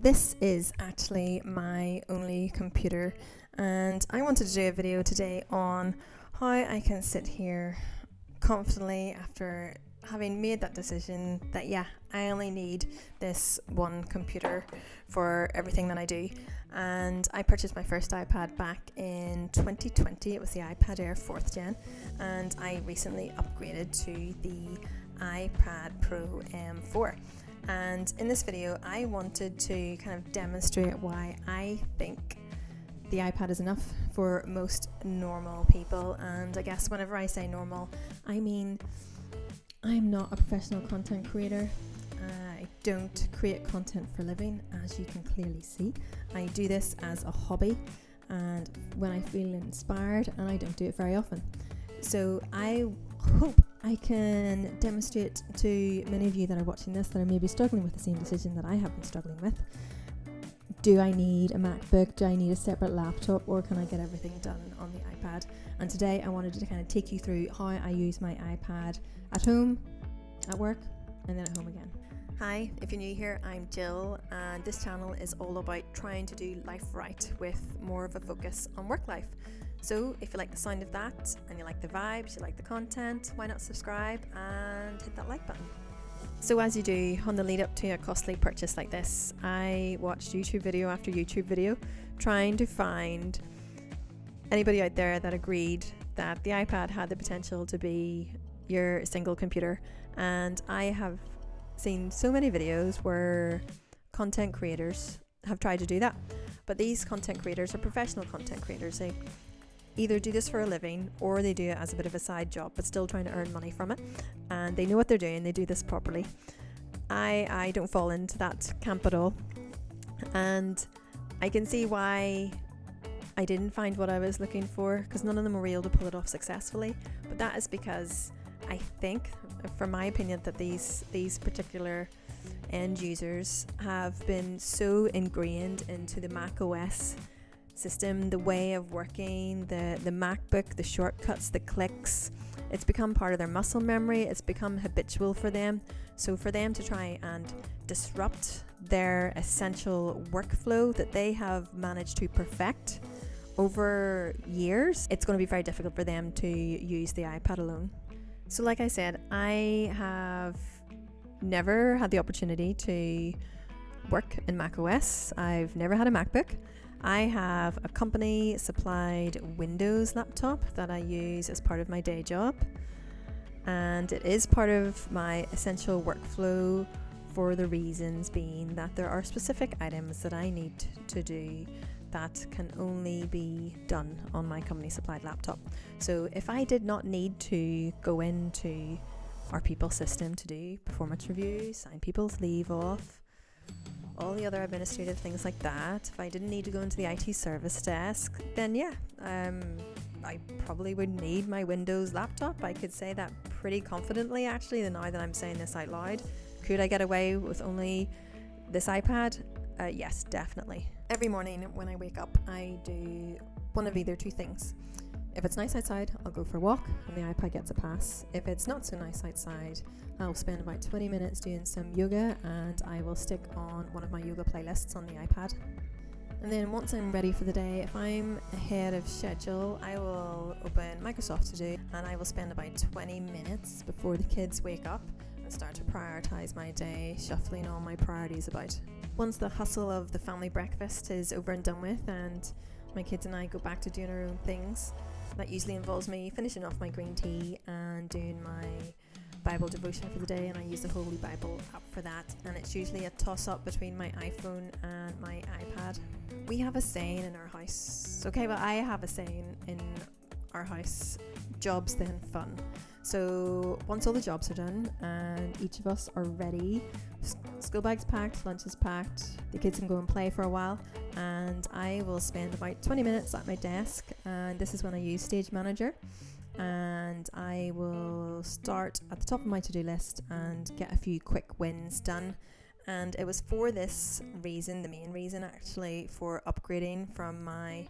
This is actually my only computer, and I wanted to do a video today on how I can sit here confidently after having made that decision that I only need this one computer for everything that I do. And I purchased my first iPad back in 2020. It was the iPad Air 4th Gen, and I recently upgraded to the iPad Pro M4. And in this video I wanted to kind of demonstrate why I think the iPad is enough for most normal people. And I guess whenever I say normal, I mean I'm not a professional content creator. I don't create content for a living, as you can clearly see. I do this as a hobby and when I feel inspired, and I don't do it very often. So I hope I can demonstrate to many of you that are watching this that are maybe struggling with the same decision that I have been struggling with. Do I need a MacBook? Do I need a separate laptop? Or can I get everything done on the iPad? And today I wanted to kind of take you through how I use my iPad at home, at work, and then at home again. Hi, if you're new here, I'm Jill, and this channel is all about trying to do life right with more of a focus on work life. So if you like the sound of that and you like the vibes, you like the content, why not subscribe and hit that like button? So as you do on the lead up to a costly purchase like this, I watched YouTube video after YouTube video trying to find anybody out there that agreed that the iPad had the potential to be your single computer. And I have seen so many videos where content creators have tried to do that. But these content creators are professional content creators. They either do this for a living or they do it as a bit of a side job, but still trying to earn money from it. And they know what they're doing. They do this properly. I don't fall into that camp at all. And I can see why I didn't find what I was looking for, because none of them were able to pull it off successfully. But that is because I think, from my opinion, that these particular end users have been so ingrained into the Mac OS system, the way of working, the MacBook, the shortcuts, the clicks. It's become part of their muscle memory. It's become habitual for them. So for them to try and disrupt their essential workflow that they have managed to perfect over years, it's going to be very difficult for them to use the iPad alone. So like I said, I have never had the opportunity to work in Mac OS. I've never had a MacBook. I have a company supplied Windows laptop that I use as part of my day job, and it is part of my essential workflow for the reasons being that there are specific items that I need to do that can only be done on my company supplied laptop. So if I did not need to go into our people system to do performance reviews, sign people's leave off, all the other administrative things like that, if I didn't need to go into the IT service desk, then I probably would need my Windows laptop. I could say that pretty confidently, actually, now that I'm saying this out loud. Could I get away with only this iPad? Yes, definitely. Every morning when I wake up, I do one of either two things. If it's nice outside, I'll go for a walk and the iPad gets a pass. If it's not so nice outside, I'll spend about 20 minutes doing some yoga, and I will stick on one of my yoga playlists on the iPad. And then once I'm ready for the day, if I'm ahead of schedule, I will open Microsoft To Do and I will spend about 20 minutes before the kids wake up and start to prioritize my day, shuffling all my priorities about. Once the hustle of the family breakfast is over and done with and my kids and I go back to doing our own things, that usually involves me finishing off my green tea and doing my Bible devotion for the day, and I use the Holy Bible app for that, and it's usually a toss-up between my iPhone and my iPad. We have a saying in our house. I have a saying in our house: jobs then fun. So once all the jobs are done and each of us are ready, school bags packed, lunch is packed, the kids can go and play for a while, and I will spend about 20 minutes at my desk, and this is when I use Stage Manager, and I will start at the top of my to-do list and get a few quick wins done. And it was for this reason, the main reason actually, for upgrading from my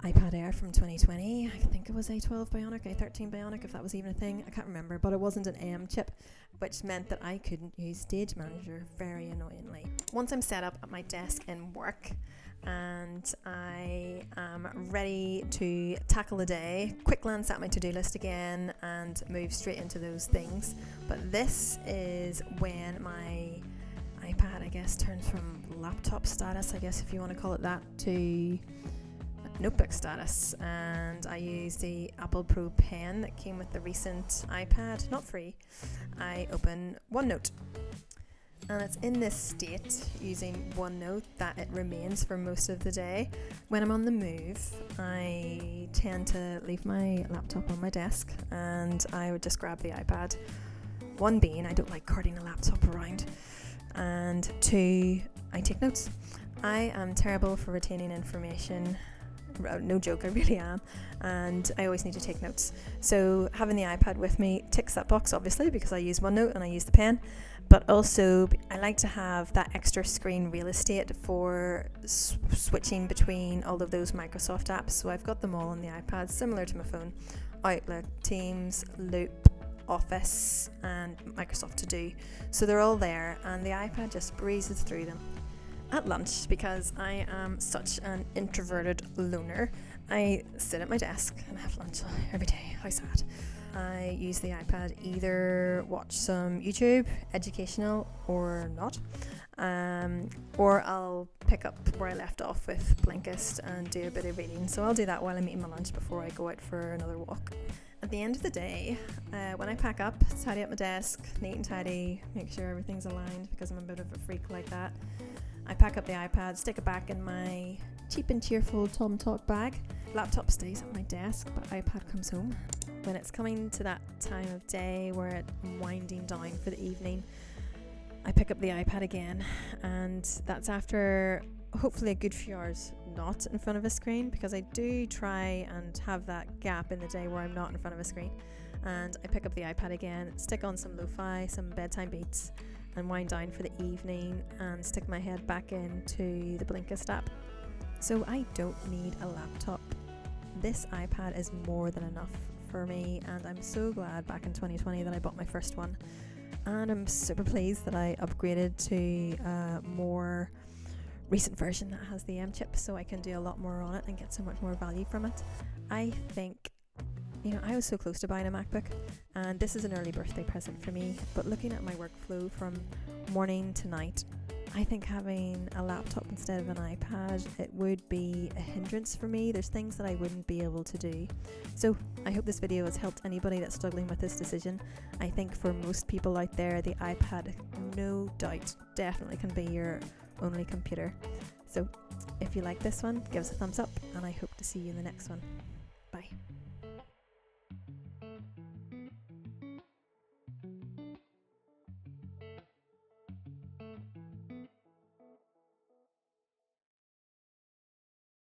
iPad Air from 2020. I think it was A12 Bionic, A13 Bionic, if that was even a thing. I can't remember, but it wasn't an M chip, which meant that I couldn't use Stage Manager, very annoyingly. Once I'm set up at my desk in work and I am ready to tackle the day, quick glance at my to-do list again and move straight into those things. But this is when my iPad, I guess, turns from laptop status, I guess if you want to call it that, to notebook status, and I use the Apple Pro pen that came with the recent iPad, not free. I open OneNote, and it's in this state using OneNote that it remains for most of the day. When I'm on the move, I tend to leave my laptop on my desk and I would just grab the iPad. One being, I don't like carting a laptop around, and two, I take notes. I am terrible for retaining information. No joke, I really am, and I always need to take notes. So having the iPad with me ticks that box, obviously, because I use OneNote and I use the pen, but also I like to have that extra screen real estate for switching between all of those Microsoft apps. So I've got them all on the iPad, similar to my phone: Outlook, Teams, Loop, Office, and Microsoft To Do. So they're all there, and the iPad just breezes through them. At lunch, because I am such an introverted loner, I sit at my desk and have lunch every day. How sad. I use the iPad, either watch some YouTube, educational or not, or I'll pick up where I left off with Blinkist and do a bit of reading. So I'll do that while I'm eating my lunch before I go out for another walk. At the end of the day, when I pack up, tidy up my desk, neat and tidy, make sure everything's aligned, because I'm a bit of a freak like that. I pack up the iPad, stick it back in my cheap and cheerful Tom Talk bag. Laptop stays at my desk, but iPad comes home. When it's coming to that time of day where it's winding down for the evening, I pick up the iPad again, and that's after hopefully a good few hours not in front of a screen, because I do try and have that gap in the day where I'm not in front of a screen. And I pick up the iPad again, stick on some lo-fi, some bedtime beats, and wind down for the evening and stick my head back into the Blinkist app. So I don't need a laptop. This iPad is more than enough for me, and I'm so glad back in 2020 that I bought my first one, and I'm super pleased that I upgraded to a more recent version that has the M chip, so I can do a lot more on it and get so much more value from it. I think, I was so close to buying a MacBook, and this is an early birthday present for me, but looking at my workflow from morning to night, I think having a laptop instead of an iPad, it would be a hindrance for me. There's things that I wouldn't be able to do. So I hope this video has helped anybody that's struggling with this decision. I think for most people out there, the iPad, no doubt, definitely can be your only computer. So if you like this one, give us a thumbs up, and I hope to see you in the next one. Bye.